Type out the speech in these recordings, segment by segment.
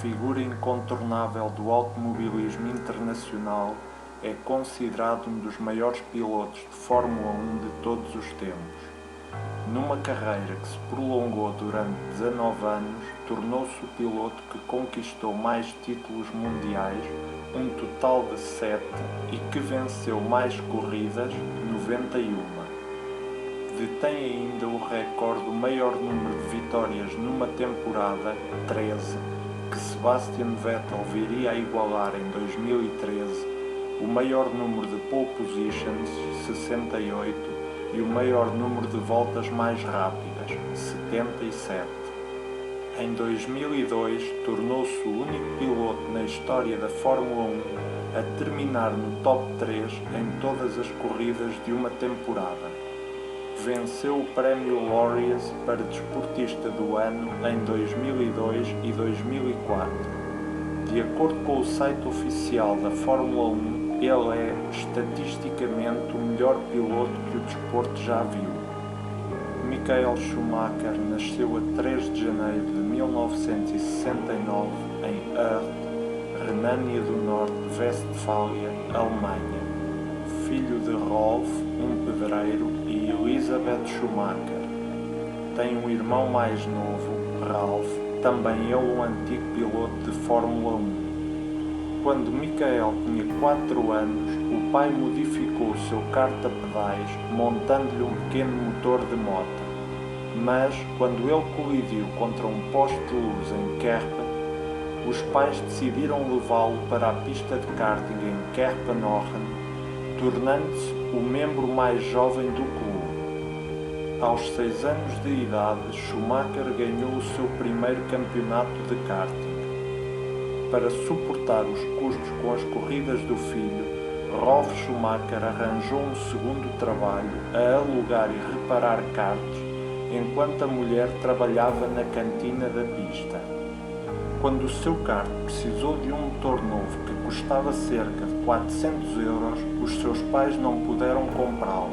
figura incontornável do automobilismo internacional, é considerado um dos maiores pilotos de Fórmula 1 de todos os tempos. Numa carreira que se prolongou durante 19 anos, tornou-se o piloto que conquistou mais títulos mundiais, um total de 7, e que venceu mais corridas, 91. Detém ainda o recorde do maior número de vitórias numa temporada, 13, que Sebastian Vettel viria a igualar em 2013, o maior número de pole positions, 68, e o maior número de voltas mais rápidas, 77. Em 2002, tornou-se o único piloto na história da Fórmula 1 a terminar no top 3 em todas as corridas de uma temporada. Venceu o prémio Laureus para Desportista do Ano em 2002 e 2004. De acordo com o site oficial da Fórmula 1, ele é, estatisticamente, o melhor piloto que o desporto já viu. Michael Schumacher nasceu a 3 de janeiro de 1969 em Hürth, Renânia do Norte-Westfália, Alemanha. Filho de Rolf, um pedreiro, e Elisabeth Schumacher. Tem um irmão mais novo, Ralf, também ele um antigo piloto de Fórmula 1. Quando Michael tinha 4 anos, o pai modificou o seu kart a pedais, montando-lhe um pequeno motor de moto. Mas, quando ele colidiu contra um poste de luz em Kerpen, os pais decidiram levá-lo para a pista de karting em Kerpen-Oren, tornando-se o membro mais jovem do clube. Aos 6 anos de idade, Schumacher ganhou o seu primeiro campeonato de karting. Para suportar os custos com as corridas do filho, Rolf Schumacher arranjou um segundo trabalho a alugar e reparar karts, enquanto a mulher trabalhava na cantina da pista. Quando o seu kart precisou de um motor novo que custava cerca de 400 euros, os seus pais não puderam comprá-lo,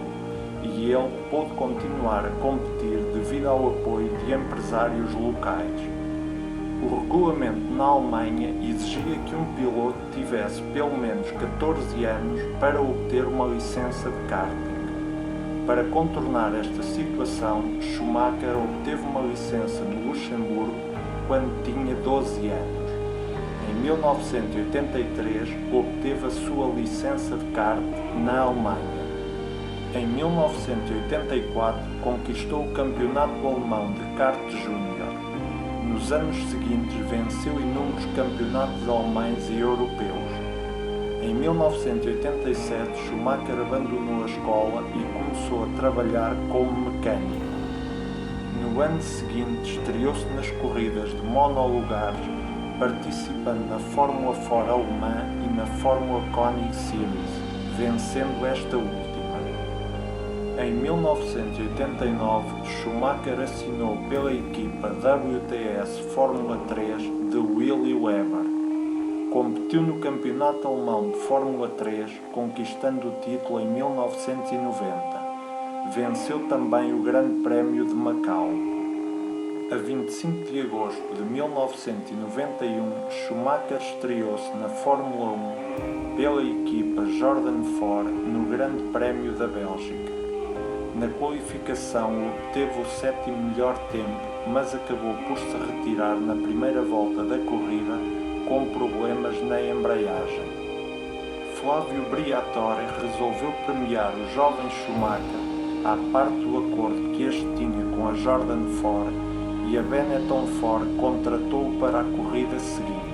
e ele pôde continuar a competir devido ao apoio de empresários locais. O regulamento na Alemanha exigia que um piloto tivesse pelo menos 14 anos para obter uma licença de karting. Para contornar esta situação, Schumacher obteve uma licença no Luxemburgo quando tinha 12 anos. Em 1983, obteve a sua licença de kart na Alemanha. Em 1984, conquistou o Campeonato Alemão de Kart Júnior. Nos anos seguintes, venceu inúmeros campeonatos alemães e europeus. Em 1987, Schumacher abandonou a escola e começou a trabalhar como mecânico. No ano seguinte, estreou-se nas corridas de monolugares, participando na Fórmula 4 alemã e na Fórmula Koenig Series, vencendo esta última. Em 1989, Schumacher assinou pela equipa WTS Fórmula 3 de Willy Weber. Competiu no Campeonato Alemão de Fórmula 3, conquistando o título em 1990. Venceu também o Grande Prémio de Macau. A 25 de agosto de 1991, Schumacher estreou-se na Fórmula 1 pela equipa Jordan Ford no Grande Prémio da Bélgica. Na qualificação obteve o 7º melhor tempo, mas acabou por se retirar na primeira volta da corrida com problemas na embreagem. Flávio Briatore resolveu premiar o jovem Schumacher à parte do acordo que este tinha com a Jordan Ford, e a Benetton Ford contratou-o para a corrida seguinte.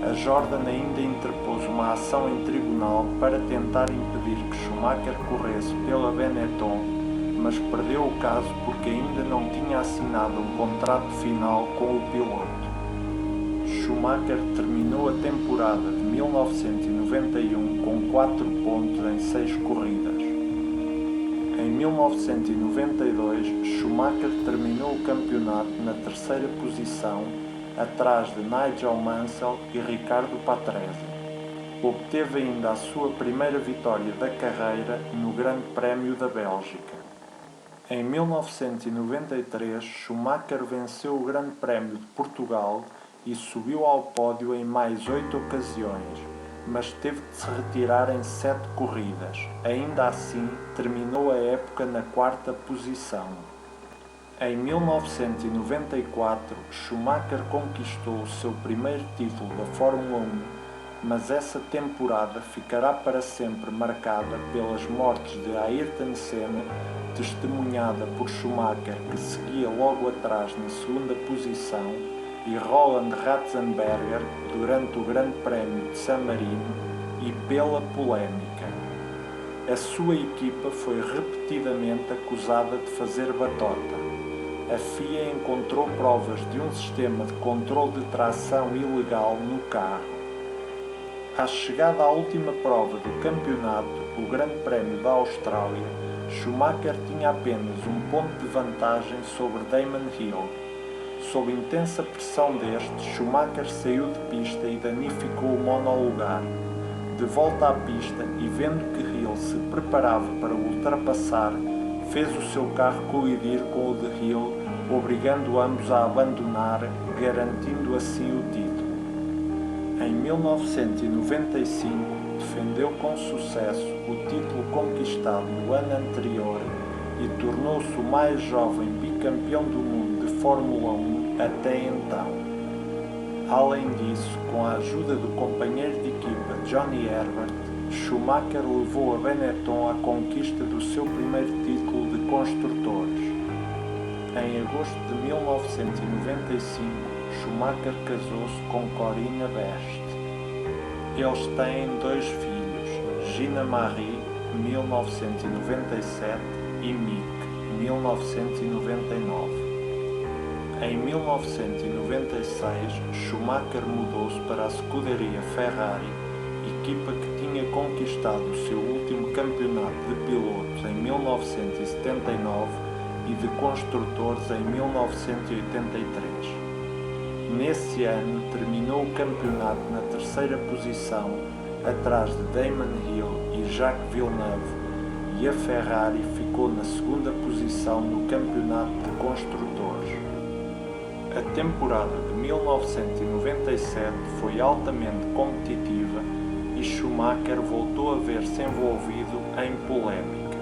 A Jordan ainda interpôs uma ação em tribunal para tentar impedir que Schumacher corresse pela Benetton, mas perdeu o caso porque ainda não tinha assinado um contrato final com o piloto. Schumacher terminou a temporada de 1991 com 4 pontos em 6 corridas. Em 1992, Schumacher terminou o campeonato na 3ª posição, atrás de Nigel Mansell e Ricardo Patrese. Obteve ainda a sua primeira vitória da carreira no Grande Prémio da Bélgica. Em 1993, Schumacher venceu o Grande Prémio de Portugal e subiu ao pódio em mais 8 ocasiões, mas teve de se retirar em 7 corridas. Ainda assim, terminou a época na 4ª posição. Em 1994, Schumacher conquistou o seu primeiro título da Fórmula 1, mas essa temporada ficará para sempre marcada pelas mortes de Ayrton Senna, testemunhada por Schumacher, que seguia logo atrás na 2ª posição, e Roland Ratzenberger durante o Grande Prémio de San Marino, e pela polémica. A sua equipa foi repetidamente acusada de fazer batota. A FIA encontrou provas de um sistema de controle de tração ilegal no carro. À chegada à última prova do campeonato, o Grande Prémio da Austrália, Schumacher tinha apenas um ponto de vantagem sobre Damon Hill. Sob intensa pressão deste, Schumacher saiu de pista e danificou o monolugar. De volta à pista e vendo que Hill se preparava para o ultrapassar, fez o seu carro colidir com o de Hill, obrigando ambos a abandonar, garantindo assim o título. Em 1995, defendeu com sucesso o título conquistado no ano anterior e tornou-se o mais jovem bicampeão do mundo de Fórmula 1 até então. Além disso, com a ajuda do companheiro de equipa Johnny Herbert, Schumacher levou a Benetton à conquista do seu primeiro título de construtores. Em agosto de 1995, Schumacher casou-se com Corinna Best. Eles têm 2 filhos, Gina Marie, 1997, e Mick, 1999. Em 1996, Schumacher mudou-se para a escuderia Ferrari, equipa que tinha conquistado o seu último campeonato de pilotos em 1979 e de construtores em 1983. Nesse ano, terminou o campeonato na 3ª posição, atrás de Damon Hill e Jacques Villeneuve, e a Ferrari ficou na 2ª posição no campeonato de construtores. A temporada de 1997 foi altamente competitiva e Schumacher voltou a ver-se envolvido em polémica.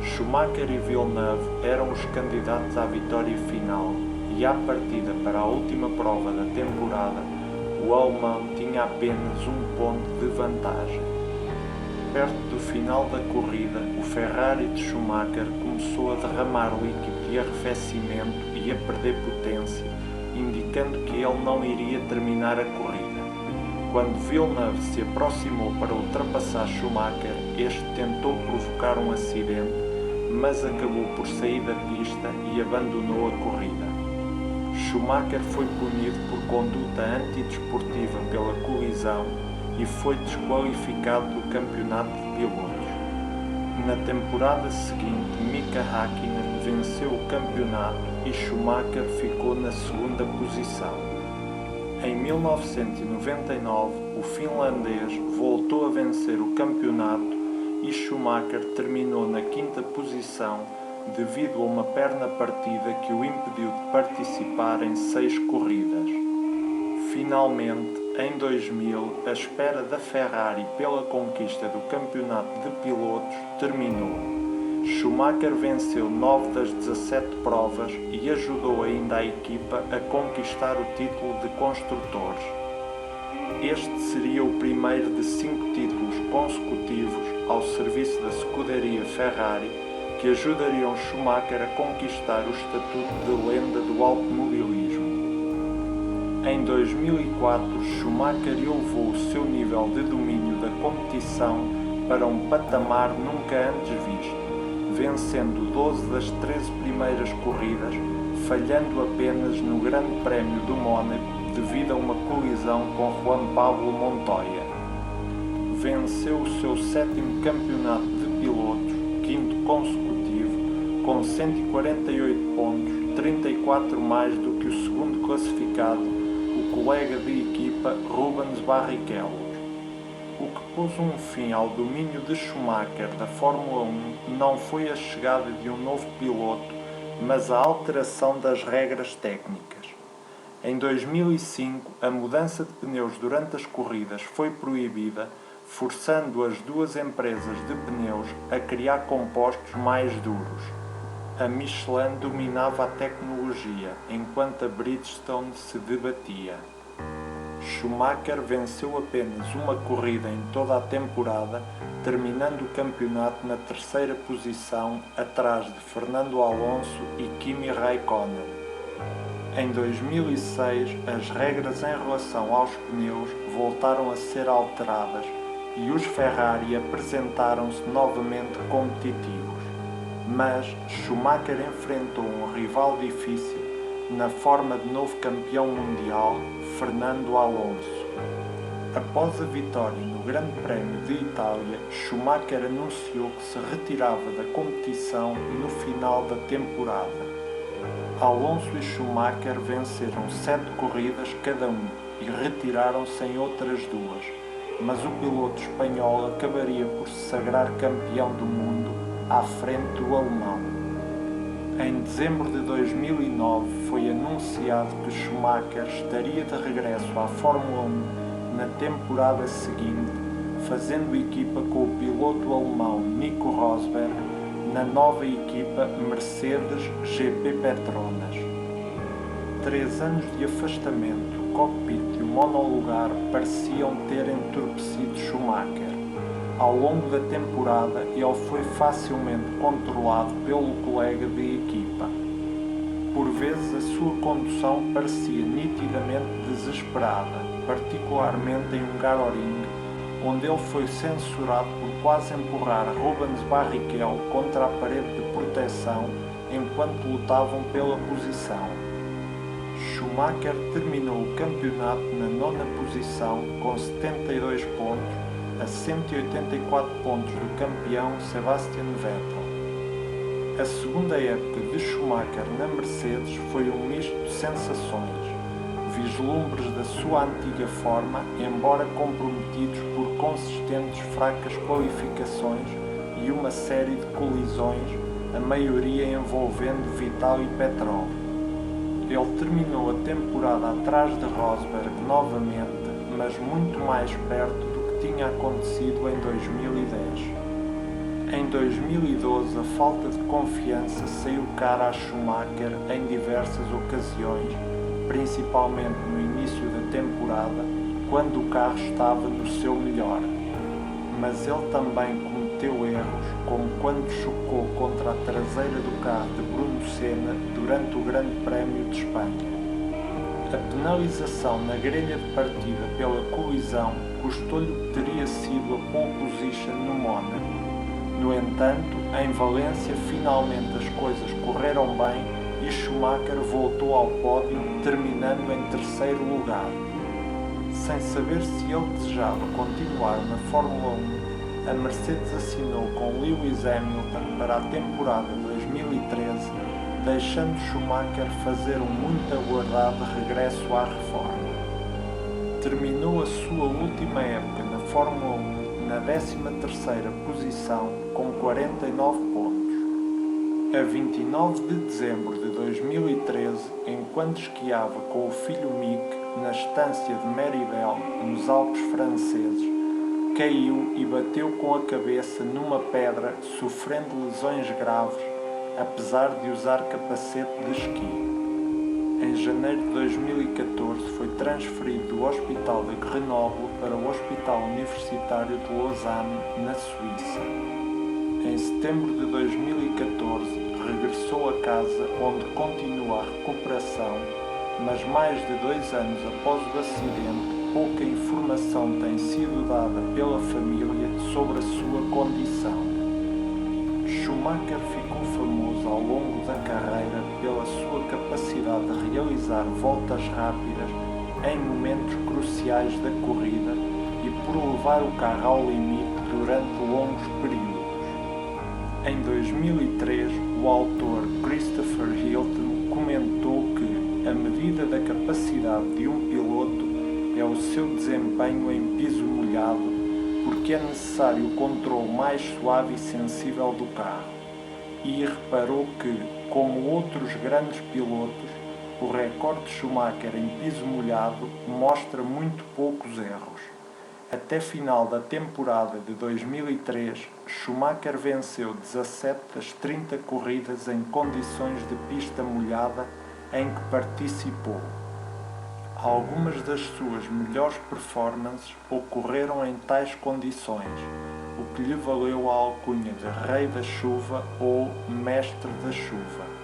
Schumacher e Villeneuve eram os candidatos à vitória final e, à partida para a última prova da temporada, o alemão tinha apenas um ponto de vantagem. Perto do final da corrida, o Ferrari de Schumacher começou a derramar líquido de arrefecimento e a perder potência, indicando que ele não iria terminar a corrida. Quando Villeneuve se aproximou para ultrapassar Schumacher, este tentou provocar um acidente, mas acabou por sair da pista e abandonou a corrida. Schumacher foi punido por conduta antidesportiva pela colisão e foi desqualificado do campeonato de pilotos. Na temporada seguinte, Mika Häkkinen venceu o campeonato e Schumacher ficou na 2ª posição. Em 1999, o finlandês voltou a vencer o campeonato e Schumacher terminou na 5ª posição devido a uma perna partida que o impediu de participar em 6 corridas. Finalmente, em 2000, a espera da Ferrari pela conquista do campeonato de pilotos terminou. Schumacher venceu 9 das 17 provas e ajudou ainda a equipa a conquistar o título de construtores. Este seria o primeiro de 5 títulos consecutivos ao serviço da escuderia Ferrari, que ajudariam Schumacher a conquistar o estatuto de lenda do automobilismo. Em 2004, Schumacher elevou o seu nível de domínio da competição para um patamar nunca antes visto, vencendo 12 das 13 primeiras corridas, falhando apenas no Grande Prémio do Mónaco devido a uma colisão com Juan Pablo Montoya. Venceu o seu 7º campeonato de pilotos, 5º consecutivo, com 148 pontos, 34 mais do que o segundo classificado, o colega de equipa Rubens Barrichello. O que pôs um fim ao domínio de Schumacher da Fórmula 1 não foi a chegada de um novo piloto, mas a alteração das regras técnicas. Em 2005, a mudança de pneus durante as corridas foi proibida, forçando as duas empresas de pneus a criar compostos mais duros. A Michelin dominava a tecnologia, enquanto a Bridgestone se debatia. Schumacher venceu apenas uma corrida em toda a temporada, terminando o campeonato na terceira posição, atrás de Fernando Alonso e Kimi Raikkonen. Em 2006, as regras em relação aos pneus voltaram a ser alteradas e os Ferrari apresentaram-se novamente competitivos. Mas Schumacher enfrentou um rival difícil na forma de novo campeão mundial, Fernando Alonso. Após a vitória no Grande Prémio de Itália, Schumacher anunciou que se retirava da competição no final da temporada. Alonso e Schumacher venceram 7 corridas cada um e retiraram-se em outras 2, mas o piloto espanhol acabaria por se sagrar campeão do mundo à frente do alemão. Em dezembro de 2009 foi anunciado que Schumacher estaria de regresso à Fórmula 1 na temporada seguinte, fazendo equipa com o piloto alemão Nico Rosberg na nova equipa Mercedes GP Petronas. 3 anos de afastamento, o cockpit e o monolugar pareciam ter entorpecido Schumacher. Ao longo da temporada, ele foi facilmente controlado pelo colega de equipa. Por vezes, a sua condução parecia nitidamente desesperada, particularmente em Hungaroring, onde ele foi censurado por quase empurrar Rubens Barrichello contra a parede de proteção enquanto lutavam pela posição. Schumacher terminou o campeonato na 9ª posição com 72 pontos, a 184 pontos do campeão Sebastian Vettel. A segunda época de Schumacher na Mercedes foi um misto de sensações, vislumbres da sua antiga forma, embora comprometidos por consistentes fracas qualificações e uma série de colisões, a maioria envolvendo Vettel e Petrol. Ele terminou a temporada atrás de Rosberg novamente, mas muito mais perto do que tinha acontecido em 2010. Em 2012, a falta de confiança saiu cara a Schumacher em diversas ocasiões, principalmente no início da temporada, quando o carro estava no seu melhor. Mas ele também cometeu erros, como quando chocou contra a traseira do carro de Bruno Senna durante o Grande Prémio de Espanha. A penalização na grelha de partida pela colisão custou-lhe o que teria sido a pole position no Mónaco. No entanto, em Valência finalmente as coisas correram bem e Schumacher voltou ao pódio, terminando em terceiro lugar. Sem saber se ele desejava continuar na Fórmula 1, a Mercedes assinou com Lewis Hamilton para a temporada 2013, deixando Schumacher fazer um muito aguardado regresso à reforma. Terminou a sua última época na Fórmula 1 na 13ª posição com 49 pontos. A 29 de dezembro de 2013, enquanto esquiava com o filho Mick na estância de Méribel, nos Alpes franceses, caiu e bateu com a cabeça numa pedra, sofrendo lesões graves, apesar de usar capacete de esqui. Em janeiro de 2014 foi transferido do Hospital de Grenoble para o Hospital Universitário de Lausanne, na Suíça. Em setembro de 2014 regressou a casa, onde continua a recuperação, mas mais de 2 anos após o acidente, pouca informação tem sido dada pela família sobre a sua condição. Schumacher ficou famoso ao longo da carreira pela sua capacidade de realizar voltas rápidas em momentos cruciais da corrida e por levar o carro ao limite durante longos períodos. Em 2003, o autor Christopher Hilton comentou que a medida da capacidade de um piloto é o seu desempenho em piso molhado, porque é necessário o controle mais suave e sensível do carro. E reparou que, como outros grandes pilotos, o recorde de Schumacher em piso molhado mostra muito poucos erros. Até final da temporada de 2003, Schumacher venceu 17 das 30 corridas em condições de pista molhada em que participou. Algumas das suas melhores performances ocorreram em tais condições, o que lhe valeu a alcunha de Rei da Chuva ou Mestre da Chuva.